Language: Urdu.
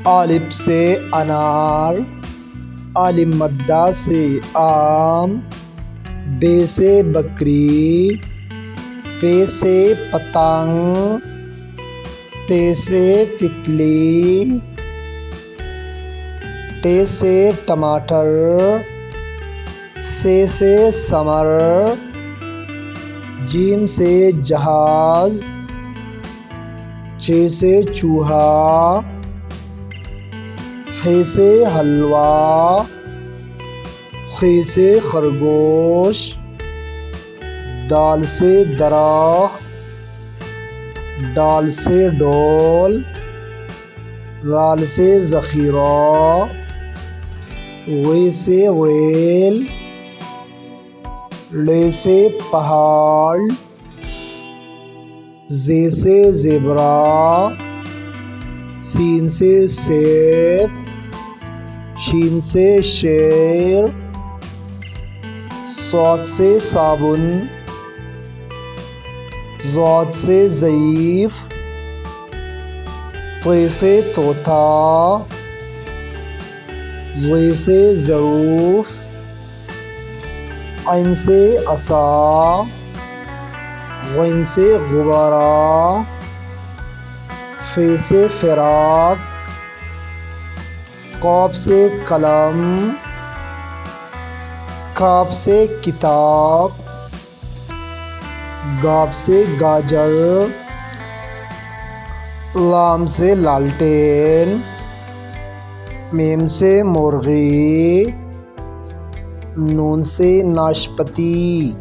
الف سے انار، الف مدہ سے آم، بے سے بکری، پے سے پتنگ، تے سے تتلی، ٹے سے ٹماٹر، سے ثمر، جیم سے جہاز، چے سے چوہا، حے سے حلوہ، خے سے خرگوش، دال سے درخت، ڈال سے ڈول، ذال سے ذخیرہ، غے سے ریل، لے سے پہاڑ، زے سے زیبرا، سین سے سیب، شین سے شیر، صاد سے صابن، ضاد سے ضعیف، طے سے طوطا، ضے سے ظروف، عین سے عصا، غین سے غبارہ، فے سے فراق، قاف سے قلم، کاف سے کتاب، گاف سے گاجر، لام سے لالٹین، میم سے مرغی، نون سے ناشپتی۔